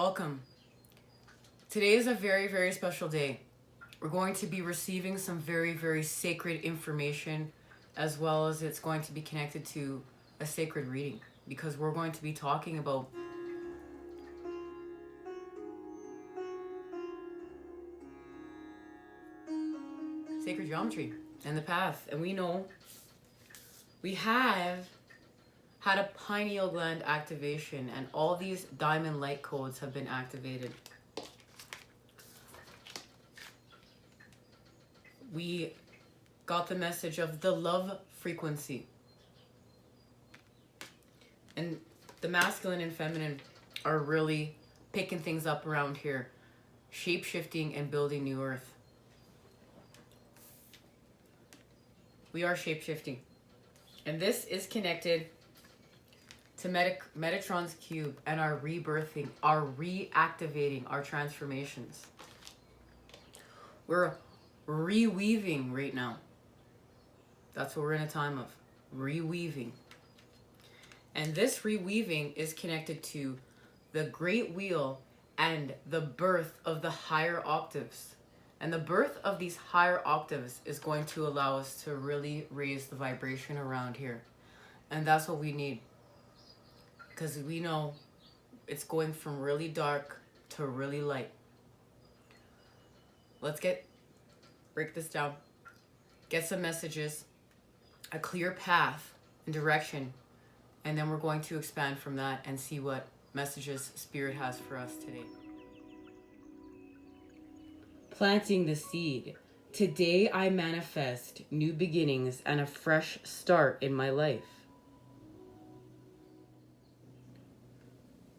Welcome. Today is a very, very special day. We're going to be receiving some very, very sacred information, as well as it's going to be connected to a sacred reading, because we're going to be talking about sacred geometry and the path. And we know we have had a pineal gland activation, and all these diamond light codes have been activated. We got the message of the love frequency. And the masculine and feminine are really picking things up around here. Shape-shifting and building new earth. We are shape-shifting. And this is connected to Metatron's cube and our rebirthing, our reactivating, our transformations. We're reweaving right now. That's what we're in a time of. Reweaving. And this reweaving is connected to the great wheel and the birth of the higher octaves. And the birth of these higher octaves is going to allow us to really raise the vibration around here. And that's what we need. Because we know it's going from really dark to really light. Let's break this down. Get some messages, a clear path and direction. And then we're going to expand from that and see what messages Spirit has for us today. Planting the seed. Today I manifest new beginnings and a fresh start in my life.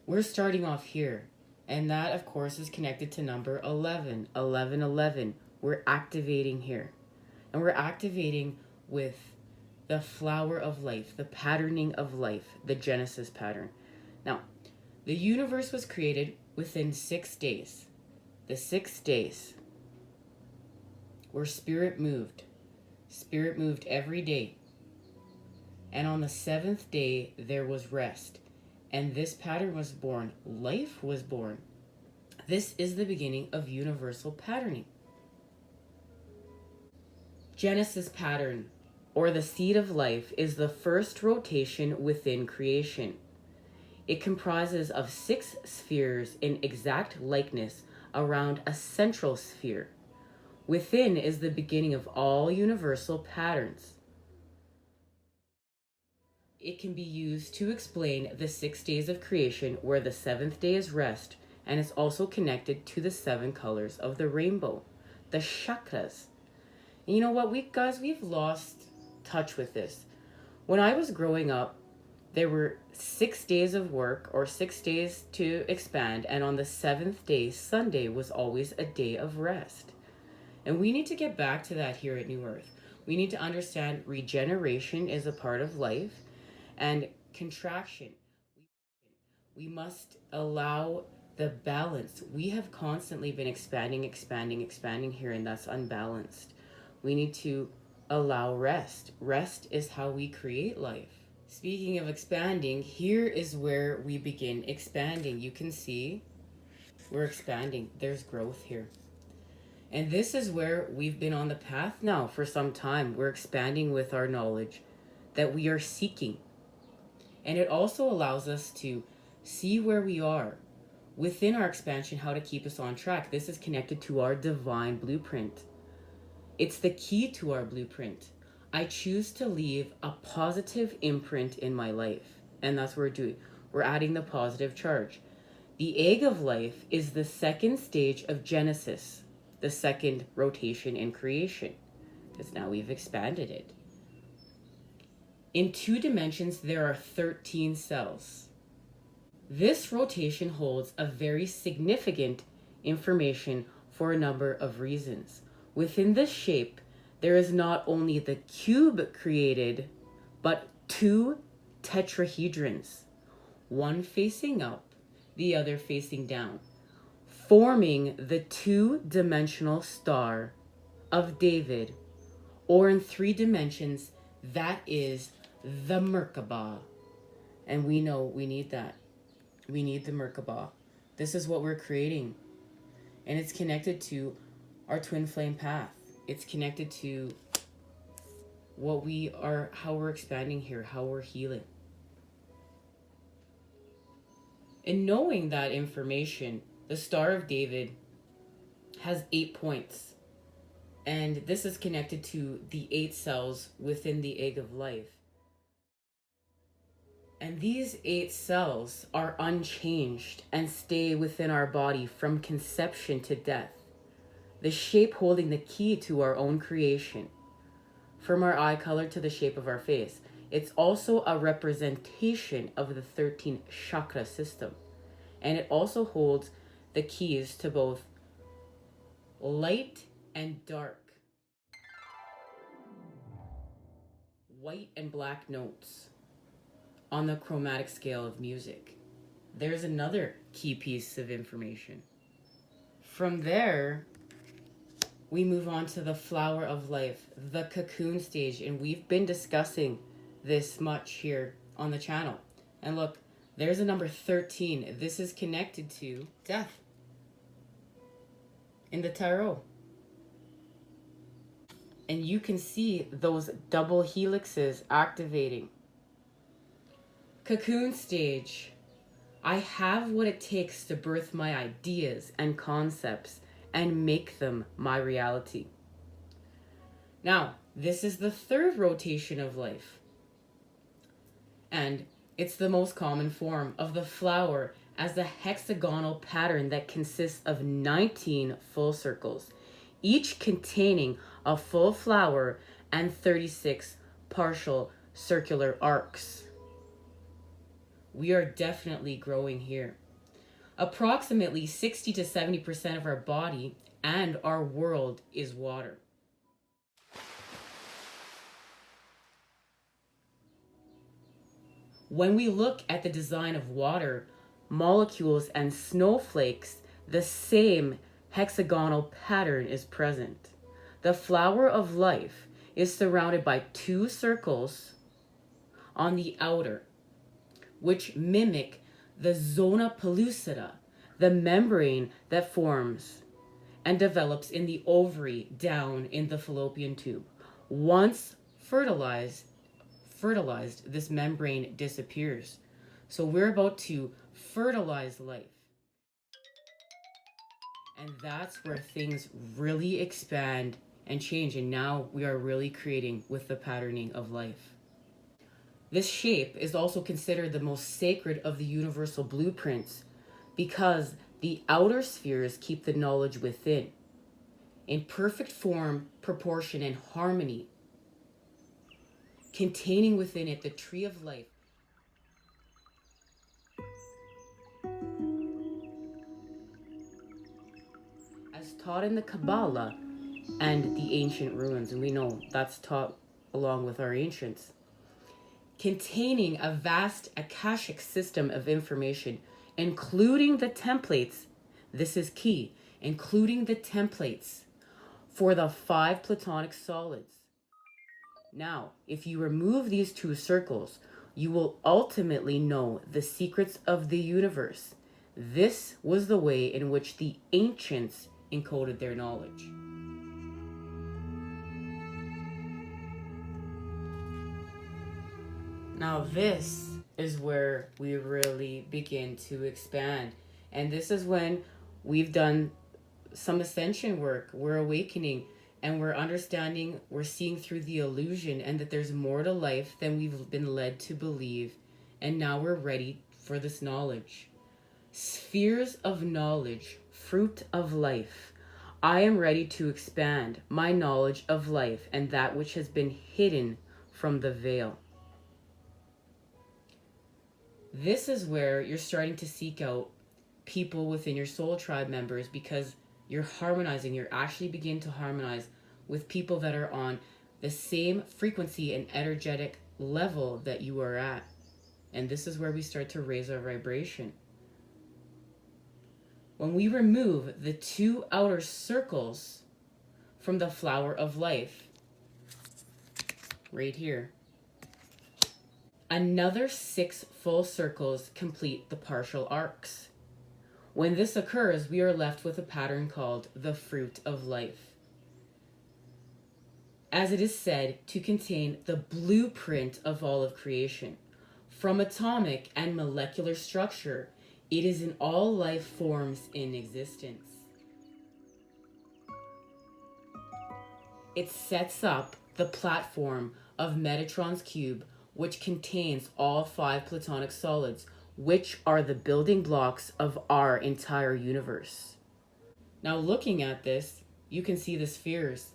We're starting off here, and that of course is connected to number 11. 11. We're activating here, and we're activating with the flower of life, the patterning of life, the Genesis pattern. Now, the universe was created within 6 days. The 6 days where Spirit moved. Spirit moved every day. And on the 7th day, there was rest. And this pattern was born. Life was born. This is the beginning of universal patterning. Genesis pattern, or the seed of life, is the first rotation within creation. It comprises of 6 spheres in exact likeness around a central sphere. Within is the beginning of all universal patterns. It can be used to explain the 6 days of creation, where the 7th day is rest, and is also connected to the 7 colors of the rainbow, the chakras. And you know what, we've lost touch with this. When I was growing up, there were 6 days of work, or 6 days to expand, and on the 7th day, Sunday, was always a day of rest. And we need to get back to that here at New Earth. We need to understand regeneration is a part of life, and contraction. We must allow the balance. We have constantly been expanding here, and that's unbalanced. We need to allow rest. Rest is how we create life. Speaking of expanding, here is where we begin expanding. You can see we're expanding. There's growth here. And this is where we've been on the path now for some time. We're expanding with our knowledge that we are seeking. And it also allows us to see where we are within our expansion, how to keep us on track. This is connected to our divine blueprint. It's the key to our blueprint. I choose to leave a positive imprint in my life. And that's what we're doing. We're adding the positive charge. The egg of life is the 2nd stage of Genesis, the 2nd rotation in creation, because now we've expanded it. In 2 dimensions, there are 13 cells. This rotation holds a very significant information for a number of reasons. Within this shape, there is not only the cube created, but 2 tetrahedrons, one facing up, the other facing down, forming the 2-dimensional Star of David, or in 3 dimensions, that is the Merkaba. And we know we need that. We need the Merkaba. This is what we're creating. And it's connected to our twin flame path. It's connected to what we are, how we're expanding here, how we're healing. And knowing that information, the Star of David has 8 points. And this is connected to the 8 cells within the egg of life. And these 8 cells are unchanged and stay within our body from conception to death. The shape holding the key to our own creation. From our eye color to the shape of our face. It's also a representation of the 13 chakra system. And it also holds the keys to both light and dark. White and black notes on the chromatic scale of music. There's another key piece of information. From there, we move on to the flower of life, the cocoon stage, and we've been discussing this much here on the channel. And look, there's a number 13. This is connected to death in the tarot. And you can see those double helixes activating. Cocoon stage. I have what it takes to birth my ideas and concepts and make them my reality. Now, this is the 3rd rotation of life. And it's the most common form of the flower as a hexagonal pattern that consists of 19 full circles, each containing a full flower and 36 partial circular arcs. We are definitely growing here. Approximately 60 to 70% of our body and our world is water. When we look at the design of water, molecules and snowflakes, the same hexagonal pattern is present. The flower of life is surrounded by 2 circles on the outer, which mimic the zona pellucida, the membrane that forms and develops in the ovary down in the fallopian tube. Once fertilized, this membrane disappears. So we're about to fertilize life. And that's where things really expand and change. And now we are really creating with the patterning of life. This shape is also considered the most sacred of the universal blueprints because the outer spheres keep the knowledge within in perfect form, proportion, and harmony, containing within it the tree of life. As taught in the Kabbalah and the ancient ruins, and we know that's taught along with our ancients, containing a vast Akashic system of information, including the templates, this is key, including the templates for the 5 platonic solids. Now, if you remove these 2 circles, you will ultimately know the secrets of the universe. This was the way in which the ancients encoded their knowledge. Now this is where we really begin to expand. And this is when we've done some ascension work, we're awakening, and we're understanding, we're seeing through the illusion and that there's more to life than we've been led to believe. And now we're ready for this knowledge. Spheres of knowledge, fruit of life. I am ready to expand my knowledge of life and that which has been hidden from the veil. This is where you're starting to seek out people within your soul tribe members because you're harmonizing. You're actually begin to harmonize with people that are on the same frequency and energetic level that you are at. And this is where we start to raise our vibration. When we remove the 2 outer circles from the flower of life, right here, another 6 full circles complete the partial arcs. When this occurs, we are left with a pattern called the fruit of life, as it is said to contain the blueprint of all of creation. From atomic and molecular structure, it is in all life forms in existence. It sets up the platform of Metatron's cube, which contains all 5 platonic solids, which are the building blocks of our entire universe. Now, looking at this, you can see the spheres,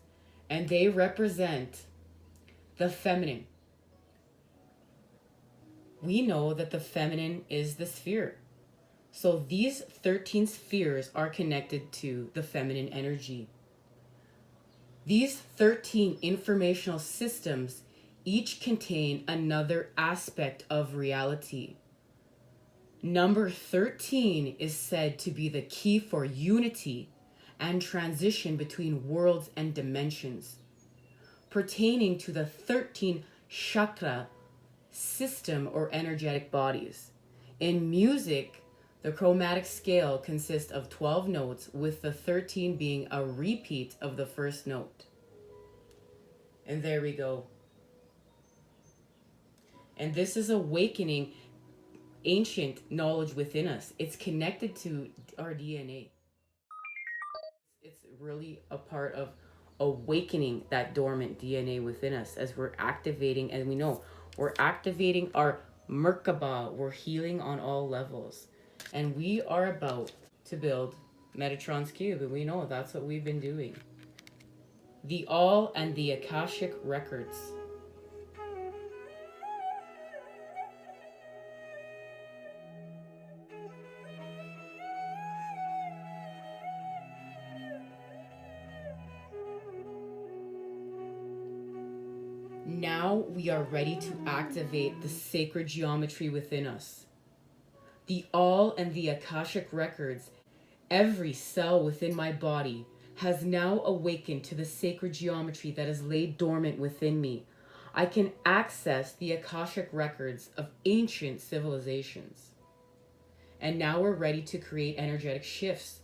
and they represent the feminine. We know that the feminine is the sphere. So these 13 spheres are connected to the feminine energy. These 13 informational systems each contain another aspect of reality. Number 13 is said to be the key for unity and transition between worlds and dimensions, pertaining to the 13 chakra system or energetic bodies. In music, the chromatic scale consists of 12 notes, with the 13 being a repeat of the first note. And there we go. And this is awakening ancient knowledge within us. It's connected to our DNA. It's really a part of awakening that dormant DNA within us as we're activating, and we know we're activating our Merkaba. We're healing on all levels. And we are about to build Metatron's cube, and we know that's what we've been doing. The All and the Akashic Records. Now we are ready to activate the sacred geometry within us. The All and the Akashic Records, every cell within my body has now awakened to the sacred geometry that is laid dormant within me. I can access the Akashic Records of ancient civilizations. And now we're ready to create energetic shifts.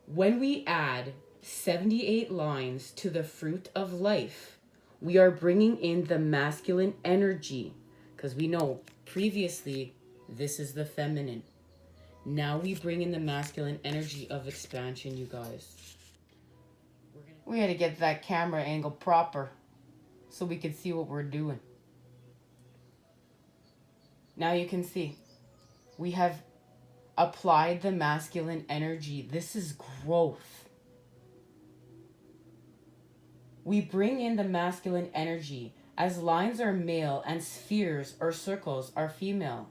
When we add 78 lines to the fruit of life, we are bringing in the masculine energy, because we know previously this is the feminine. Now we bring in the masculine energy of expansion, you guys. We had to get that camera angle proper so we can see what we're doing. Now you can see we have applied the masculine energy. This is growth. We bring in the masculine energy as lines are male and spheres or circles are female.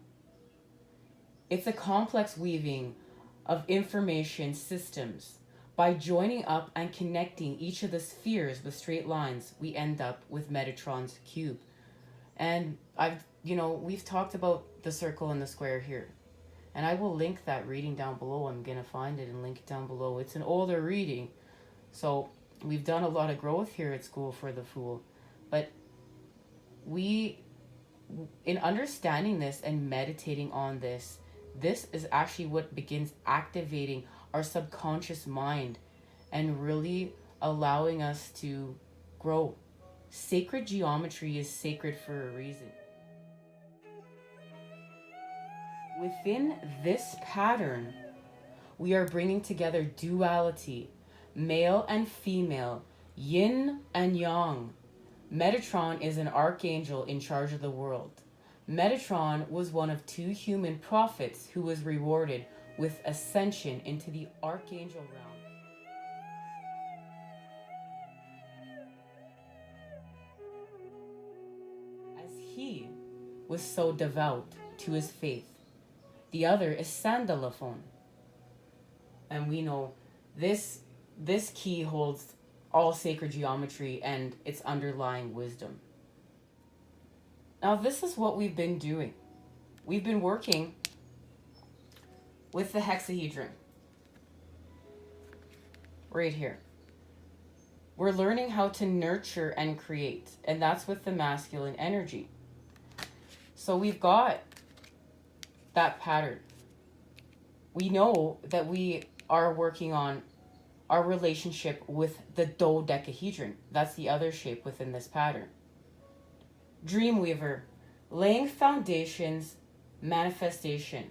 It's a complex weaving of information systems. By joining up and connecting each of the spheres with straight lines, we end up with Metatron's cube. And we've talked about the circle and the square here. And I will link that reading down below. I'm going to find it and link it down below. It's an older reading. So we've done a lot of growth here at School for the Fool. But in understanding this and meditating on this, this is actually what begins activating our subconscious mind and really allowing us to grow. Sacred geometry is sacred for a reason. Within this pattern, we are bringing together duality, male and female, yin and yang. Metatron is an archangel in charge of the world. Metatron was one of 2 human prophets who was rewarded with ascension into the archangel realm. As he was so devout to his faith. The other is Sandalphon. And we know this key holds all sacred geometry and its underlying wisdom. Now this is what we've been doing. We've been working with the hexahedron. Right here. We're learning how to nurture and create, and that's with the masculine energy. So we've got that pattern. we know that we are working on our relationship with the dodecahedron. That's the other shape within this pattern. Dreamweaver, laying foundations, manifestation.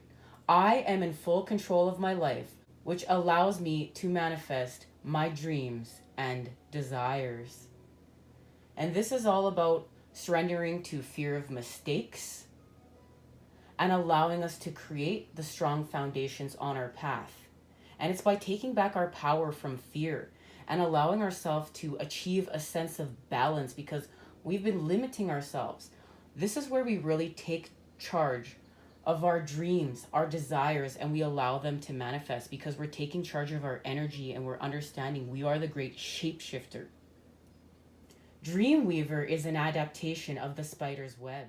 I am in full control of my life, which allows me to manifest my dreams and desires. And this is all about surrendering to fear of mistakes and allowing us to create the strong foundations on our path. And it's by taking back our power from fear and allowing ourselves to achieve a sense of balance, because we've been limiting ourselves. This is where we really take charge of our dreams, our desires, and we allow them to manifest, because we're taking charge of our energy and we're understanding we are the great shapeshifter. Dreamweaver is an adaptation of the spider's web.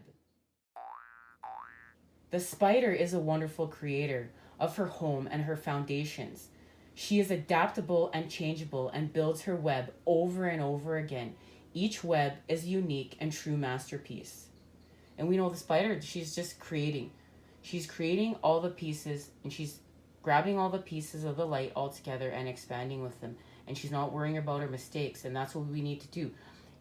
The spider is a wonderful creator of her home and her foundations. She is adaptable and changeable and builds her web over and over again. Each web is unique and true masterpiece. And we know the spider, she's just creating. She's creating all the pieces, and she's grabbing all the pieces of the light all together and expanding with them. And she's not worrying about her mistakes, and that's what we need to do.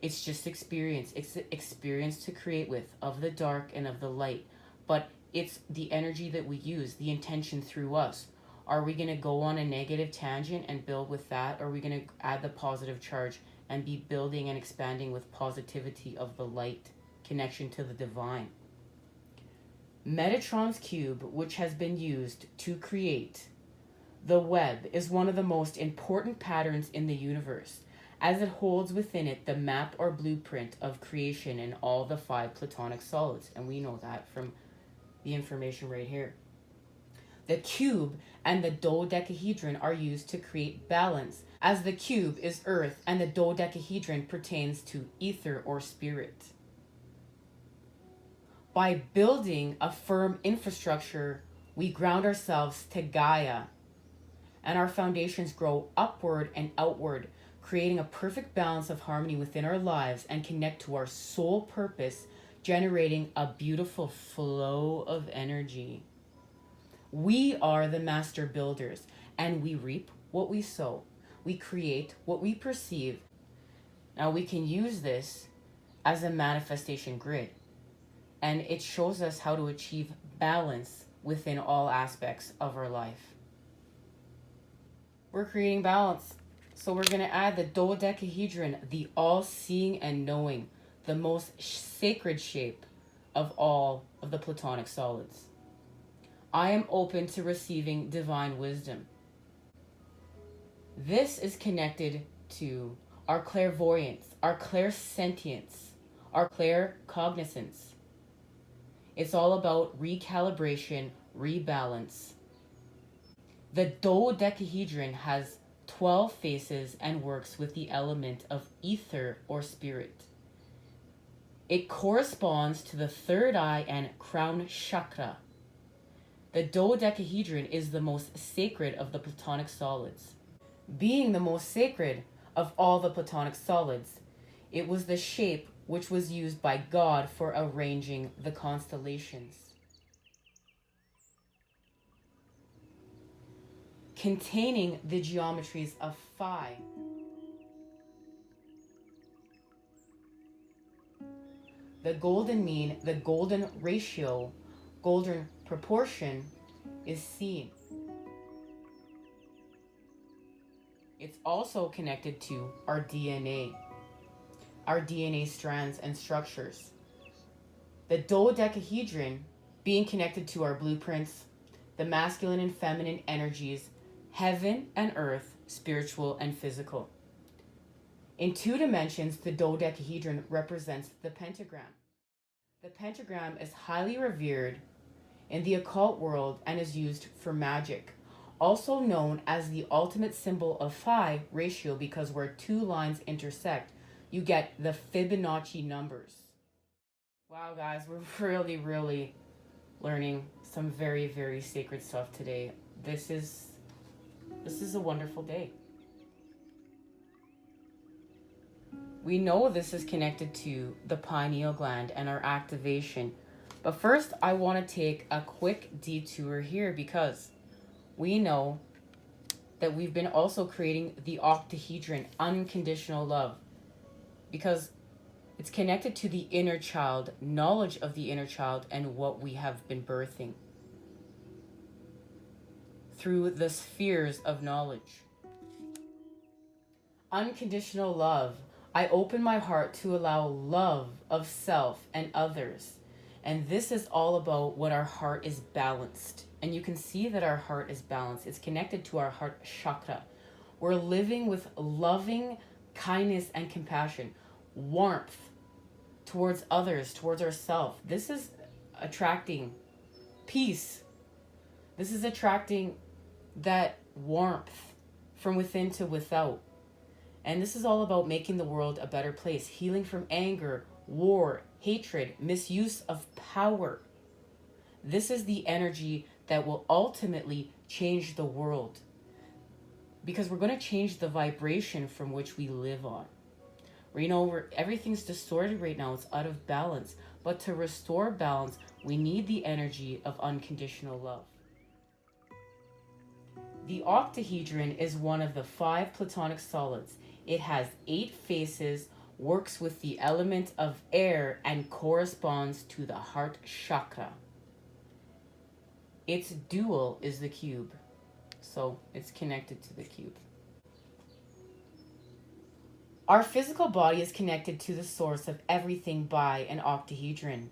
It's just experience. It's the experience to create with, of the dark and of the light. But it's the energy that we use, the intention through us. Are we going to go on a negative tangent and build with that? Or are we going to add the positive charge and be building and expanding with positivity of the light, connection to the divine? Metatron's cube, which has been used to create the web, is one of the most important patterns in the universe, as it holds within it the map or blueprint of creation in all the 5 platonic solids. And we know that from the information right here. The cube and the dodecahedron are used to create balance, as the cube is earth and the dodecahedron pertains to ether or spirit. By building a firm infrastructure, we ground ourselves to Gaia, and our foundations grow upward and outward, creating a perfect balance of harmony within our lives and connect to our soul purpose, generating a beautiful flow of energy. We are the master builders, and we reap what we sow. We create what we perceive. Now we can use this as a manifestation grid, and it shows us how to achieve balance within all aspects of our life. We're creating balance. So we're going to add the dodecahedron, the all-seeing and knowing, the most sacred shape of all of the platonic solids. I am open to receiving divine wisdom. This is connected to our clairvoyance, our clairsentience, our claircognizance. It's all about recalibration, rebalance. The dodecahedron has 12 faces and works with the element of ether or spirit. It corresponds to the third eye and crown chakra. The dodecahedron is the most sacred of the platonic solids. Being the most sacred of all the platonic solids, it was the shape which was used by God for arranging the constellations. Containing the geometries of phi. The golden mean, the golden ratio, golden proportion is seen. It's also connected to our DNA strands and structures. The dodecahedron being connected to our blueprints, the masculine and feminine energies, heaven and earth, spiritual and physical. In 2 dimensions, the dodecahedron represents the pentagram. The pentagram is highly revered in the occult world and is used for magic, also known as the ultimate symbol of phi ratio, because where 2 lines intersect, you get the Fibonacci numbers. Wow, guys, we're really learning some very, very sacred stuff today. This is a wonderful day. We know this is connected to the pineal gland and our activation. But first, I want to take a quick detour here, because we know that we've been also creating the octahedron, unconditional love, because it's connected to the inner child, knowledge of the inner child, and what we have been birthing through the spheres of knowledge. Unconditional love. I open my heart to allow love of self and others. And this is all about when our heart is balanced. And you can see that our heart is balanced. It's connected to our heart chakra. We're living with loving kindness and compassion, warmth towards others, towards ourselves. This is attracting peace. This is attracting that warmth from within to without. And this is all about making the world a better place, healing from anger, war, hatred, misuse of power. This is the energy that will ultimately change the world, because we're going to change the vibration from which we live on. Everything's distorted right now. It's out of balance. But to restore balance, we need the energy of unconditional love. The octahedron is one of the 5 platonic solids. It has 8 faces, works with the element of air, and corresponds to the heart chakra. Its dual is the cube, so it's connected to the cube. Our physical body is connected to the source of everything by an octahedron.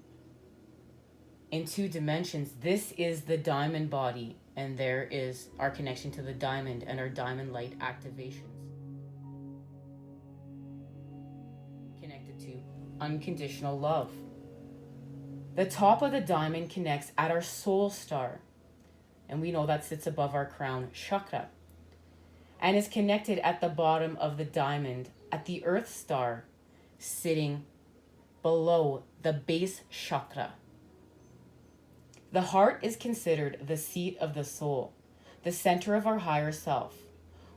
In 2 dimensions, this is the diamond body, and there is our connection to the diamond and our diamond light activations. Connected to unconditional love. The top of the diamond connects at our soul star, and we know that sits above our crown chakra, and is connected at the bottom of the diamond at the earth star, sitting below the base chakra. The heart is considered the seat of the soul, the center of our higher self.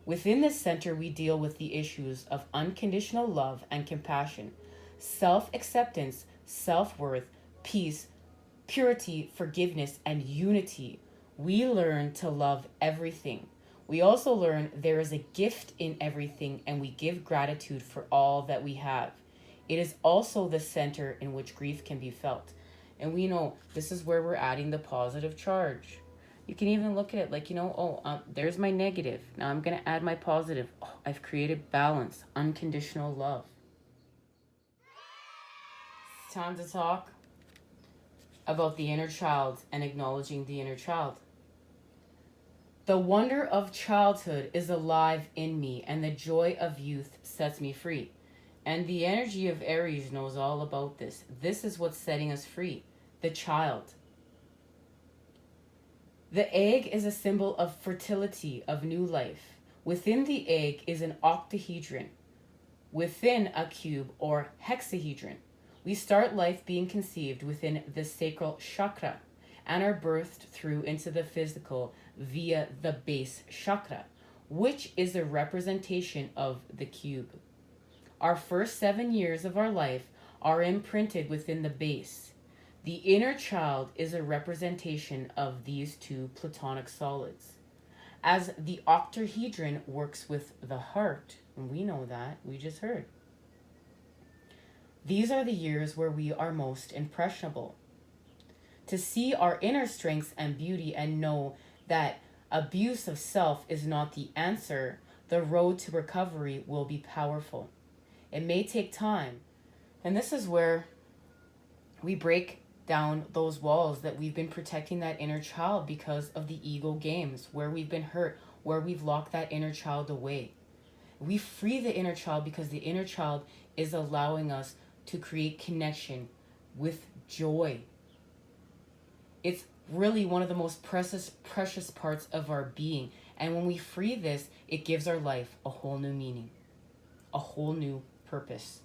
Within this center, we deal with the issues of unconditional love and compassion, self-acceptance, self-worth, peace, purity, forgiveness, and unity. We learn to love everything. We also learn there is a gift in everything, and we give gratitude for all that we have. It is also the center in which grief can be felt. And we know this is where we're adding the positive charge. You can even look at it like, there's my negative. Now I'm going to add my positive. Oh, I've created balance, unconditional love. It's time to talk about the inner child and acknowledging the inner child. The wonder of childhood is alive in me, and the joy of youth sets me free. And the energy of Aries knows all about this. This is what's setting us free. The child. The egg is a symbol of fertility, of new life. Within the egg is an octahedron. Within a cube or hexahedron. We start life being conceived within the sacral chakra and are birthed through into the physical via the base chakra, which is a representation of the cube. Our first 7 years of our life are imprinted within the base. The inner child is a representation of these 2 platonic solids. As the octahedron works with the heart, and we know that, we just heard. These are the years where we are most impressionable. To see our inner strengths and beauty and know that abuse of self is not the answer, the road to recovery will be powerful. It may take time. And this is where we break down those walls that we've been protecting that inner child because of the ego games, where we've been hurt, where we've locked that inner child away. We free the inner child because the inner child is allowing us to create connection with joy. It's really one of the most precious parts of our being. And when we free this, it gives our life a whole new meaning, a whole new purpose.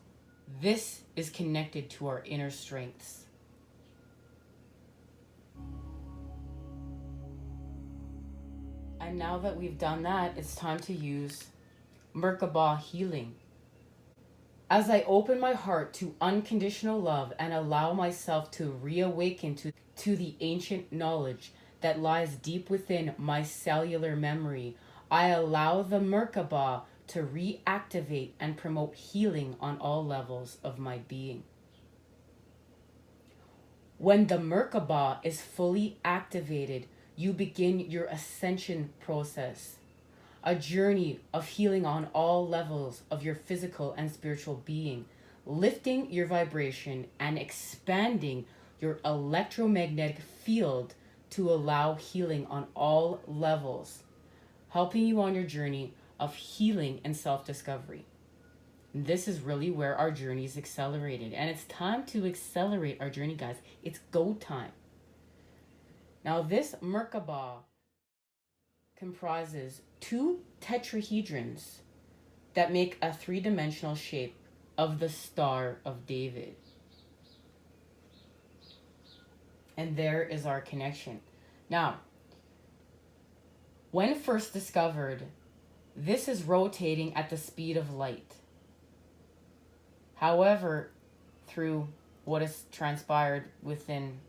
This is connected to our inner strengths. And now that we've done that, it's time to use Merkaba healing. As I open my heart to unconditional love and allow myself to reawaken to the ancient knowledge that lies deep within my cellular memory, I allow the Merkaba to reactivate and promote healing on all levels of my being. When the Merkaba is fully activated, you begin your ascension process, a journey of healing on all levels of your physical and spiritual being, lifting your vibration and expanding your electromagnetic field to allow healing on all levels, helping you on your journey of healing and self-discovery. This is really where our journey is accelerated, and it's time to accelerate our journey, guys. It's go time. Now, this Merkaba comprises two tetrahedrons that make a three-dimensional shape of the Star of David. And there is our connection. Now, when first discovered, this is rotating at the speed of light. However, through what has transpired within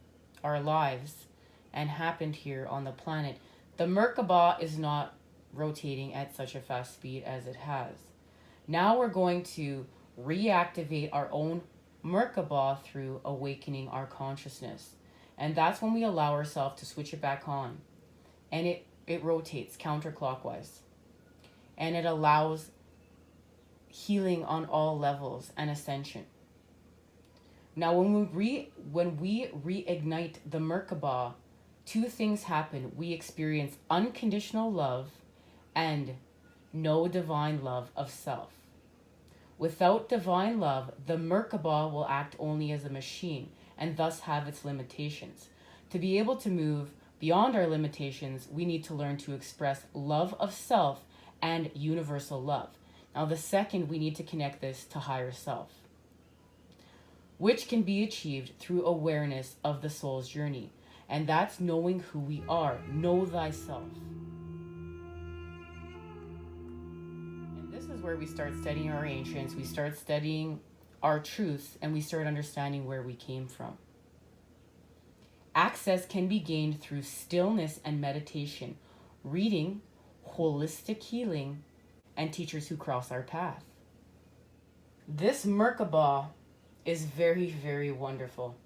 our lives and happened here on the planet, the Merkaba is not rotating at such a fast speed as it has. Now we're going to reactivate our own Merkaba through awakening our consciousness. And that's when we allow ourselves to switch it back on. And it rotates counterclockwise. And it allows healing on all levels and ascension. Now, when we reignite the Merkaba, two things happen. We experience unconditional love and no divine love of self. Without divine love, the Merkaba will act only as a machine and thus have its limitations. To be able to move beyond our limitations, we need to learn to express love of self and universal love. Now, the second, we need to connect this to higher self, which can be achieved through awareness of the soul's journey. And that's knowing who we are. Know thyself. And this is where we start studying our ancients. We start studying our truths, and we start understanding where we came from. Access can be gained through stillness and meditation, reading, holistic healing, and teachers who cross our path. This Merkaba is very, very wonderful.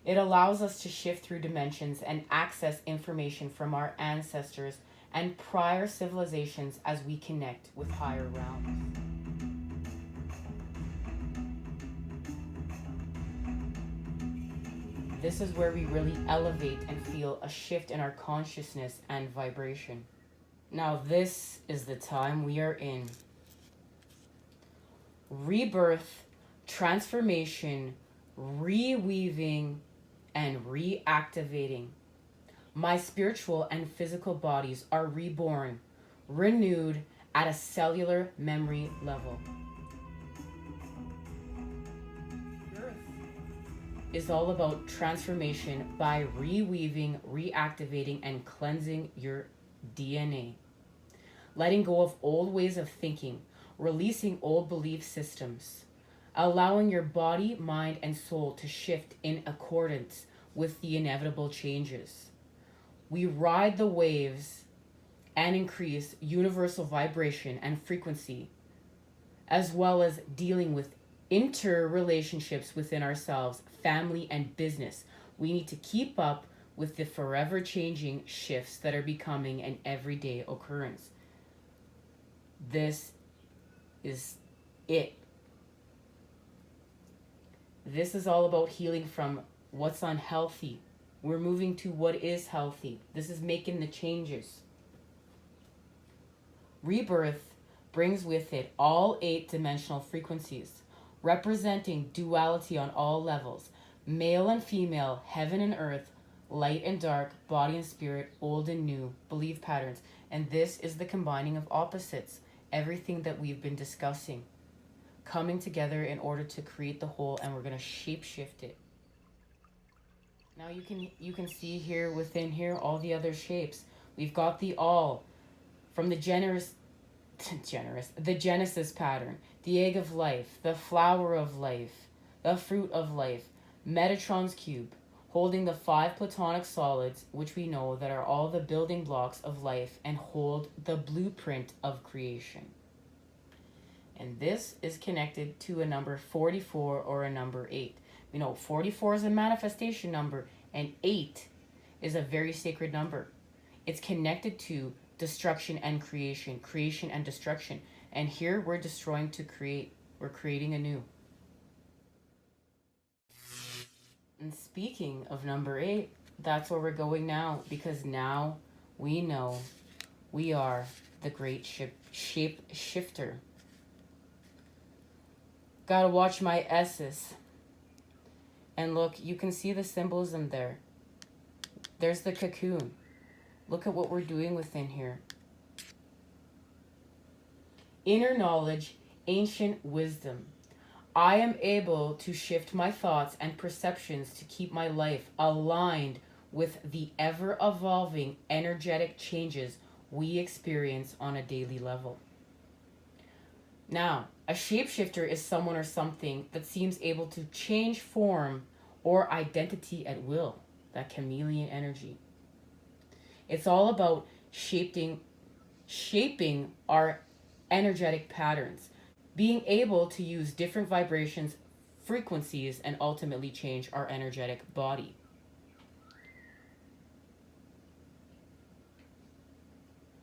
It allows us to shift through dimensions and access information from our ancestors and prior civilizations as we connect with higher realms. This is where we really elevate and feel a shift in our consciousness and vibration. Now, this is the time we are in. Rebirth, transformation, reweaving, and reactivating. My spiritual and physical bodies are reborn, renewed at a cellular memory level. Earth is all about transformation by reweaving, reactivating, and cleansing your DNA. Letting go of old ways of thinking, releasing old belief systems, allowing your body, mind, and soul to shift in accordance with the inevitable changes. We ride the waves and increase universal vibration and frequency, as well as dealing with interrelationships within ourselves, family, and business. We need to keep up with the forever changing shifts that are becoming an everyday occurrence. This is it. This is all about healing from what's unhealthy. We're moving to what is healthy. This is making the changes. Rebirth brings with it all 8-dimensional frequencies, representing duality on all levels, male and female, heaven and earth, light and dark, body and spirit, old and new, belief patterns. And this is the combining of opposites, everything that we've been discussing, coming together in order to create the whole, and we're going to shapeshift it. Now you can see here within here all the other shapes. We've got the all from the the Genesis pattern, the egg of life, the flower of life, the fruit of life, Metatron's cube, holding the 5 platonic solids, which we know that are all the building blocks of life and hold the blueprint of creation. And this is connected to a number 44 or a number 8. We know 44 is a manifestation number, and 8 is a very sacred number. It's connected to destruction and creation, creation and destruction. And here we're destroying to create. We're creating anew. And speaking of number 8, that's where we're going now, because now we know we are the great shape shifter. Gotta watch my S's. And look, you can see the symbolism there. There's the cocoon. Look at what we're doing within here. Inner knowledge, ancient wisdom. I am able to shift my thoughts and perceptions to keep my life aligned with the ever-evolving energetic changes we experience on a daily level. Now, a shapeshifter is someone or something that seems able to change form or identity at will, that chameleon energy. It's all about shaping our energetic patterns, being able to use different vibrations, frequencies, and ultimately change our energetic body.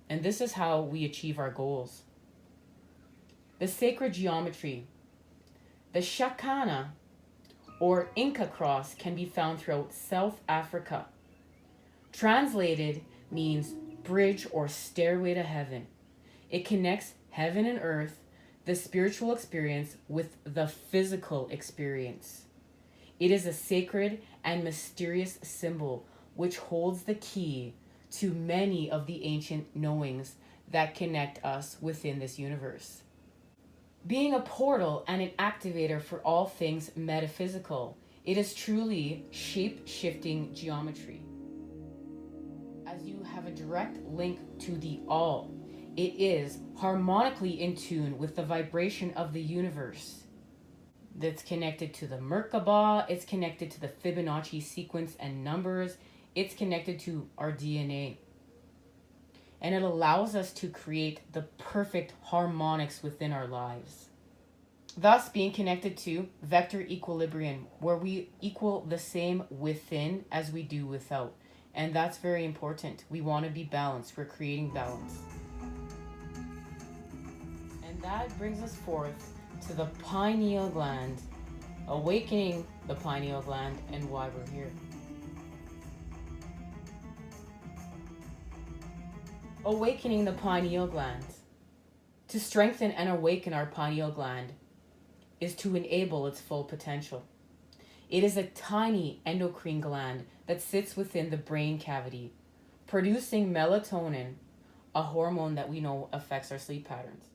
And this is how we achieve our goals. The sacred geometry. The Shakana or Inca cross can be found throughout South Africa. Translated means bridge or stairway to heaven. It connects heaven and earth, the spiritual experience, with the physical experience. It is a sacred and mysterious symbol which holds the key to many of the ancient knowings that connect us within this universe. Being a portal and an activator for all things metaphysical, it is truly shape-shifting geometry. As you have a direct link to the all, it is harmonically in tune with the vibration of the universe. That's connected to the Merkaba, it's connected to the Fibonacci sequence and numbers, it's connected to our DNA. And it allows us to create the perfect harmonics within our lives. Thus being connected to vector equilibrium, where we equal the same within as we do without. And that's very important. We want to be balanced. We're creating balance. And that brings us forth to the pineal gland, awakening the pineal gland and why we're here. Awakening the pineal gland. To strengthen and awaken our pineal gland is to enable its full potential. It is a tiny endocrine gland that sits within the brain cavity, producing melatonin, a hormone that we know affects our sleep patterns.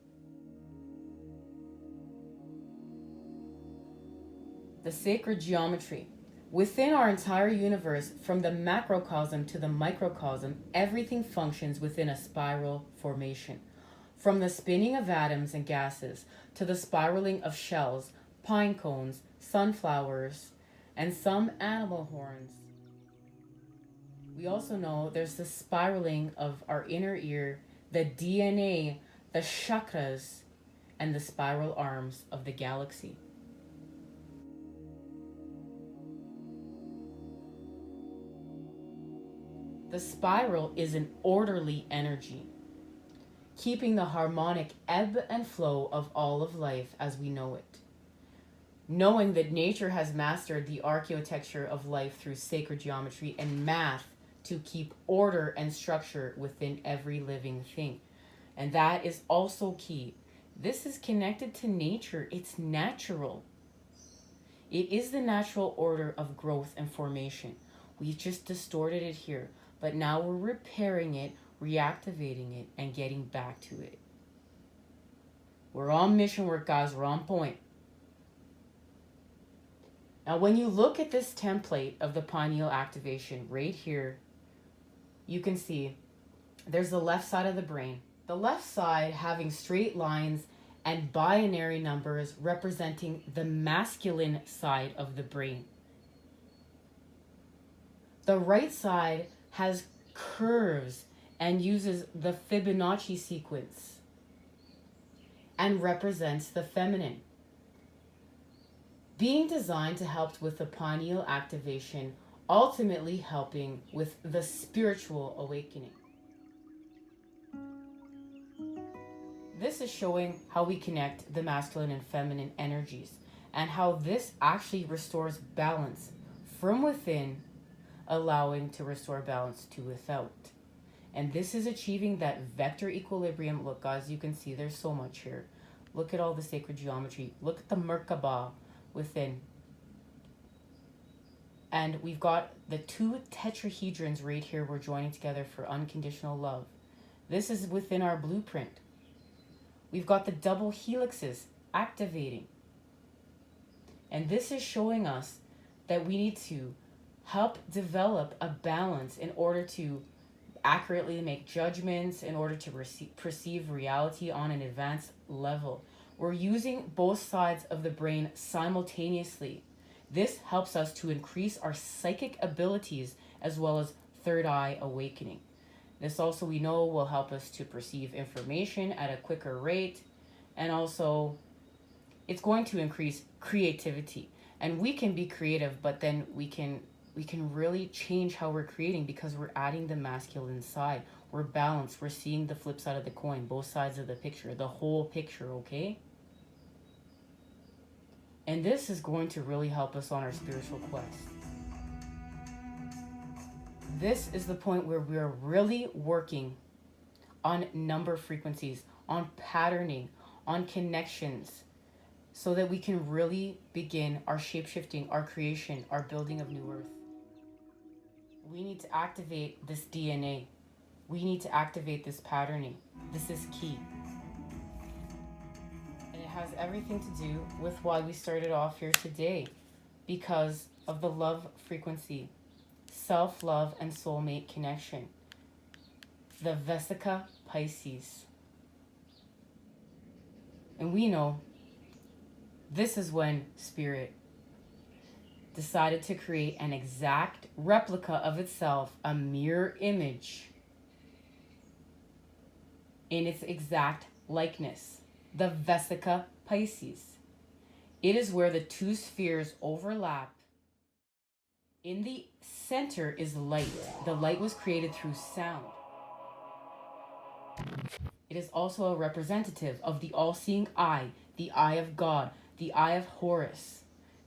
The sacred geometry. Within our entire universe, from the macrocosm to the microcosm, everything functions within a spiral formation. From the spinning of atoms and gases to the spiraling of shells, pine cones, sunflowers, and some animal horns. We also know there's the spiraling of our inner ear, the DNA, the chakras, and the spiral arms of the galaxy. The spiral is an orderly energy, keeping the harmonic ebb and flow of all of life as we know it. Knowing that nature has mastered the architecture of life through sacred geometry and math to keep order and structure within every living thing. And that is also key. This is connected to nature. It's natural. It is the natural order of growth and formation. We've just distorted it here. But now we're repairing it, reactivating it, and getting back to it. We're on mission work, guys. We're on point. Now, when you look at this template of the pineal activation right here, you can see there's the left side of the brain. The left side having straight lines and binary numbers representing the masculine side of the brain. The right side has curves and uses the Fibonacci sequence and represents the feminine, being designed to help with the pineal activation, ultimately helping with the spiritual awakening. This is showing how we connect the masculine and feminine energies and how this actually restores balance from within, allowing to restore balance to without. And this is achieving that vector equilibrium. Look, guys, you can see there's so much here. Look at all the sacred geometry. Look at the Merkaba within. And we've got the two tetrahedrons right here we're joining together for unconditional love. This is within our blueprint. We've got the double helixes activating. And this is showing us that we need to help develop a balance in order to accurately make judgments, in order to perceive reality on an advanced level. We're using both sides of the brain simultaneously. This helps us to increase our psychic abilities as well as third eye awakening. This also, we know, will help us to perceive information at a quicker rate, and also it's going to increase creativity. And we can be creative, but then we can really change how we're creating because we're adding the masculine side. We're balanced. We're seeing the flip side of the coin, both sides of the picture, the whole picture, okay? And this is going to really help us on our spiritual quest. This is the point where we're really working on number frequencies, on patterning, on connections, so that we can really begin our shapeshifting, our creation, our building of new earth. We need to activate this DNA. We need to activate this patterning. This is key. And it has everything to do with why we started off here today, because of the love frequency, self-love and soulmate connection. The Vesica Pisces. And we know this is when Spirit decided to create an exact replica of itself, a mirror image in its exact likeness. The Vesica Pisces. It is where the two spheres overlap. In the center is light. The light was created through sound. It is also a representative of the all-seeing eye, the eye of God, the eye of Horus.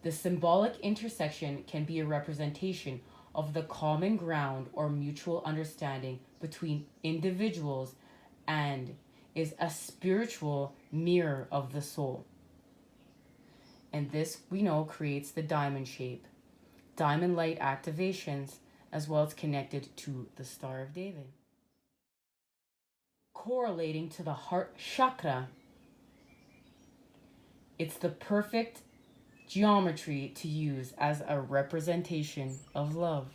The symbolic intersection can be a representation of the common ground or mutual understanding between individuals and is a spiritual mirror of the soul. And this, we know, creates the diamond shape. Diamond light activations, as well as connected to the Star of David. Correlating to the heart chakra, it's the perfect geometry to use as a representation of love.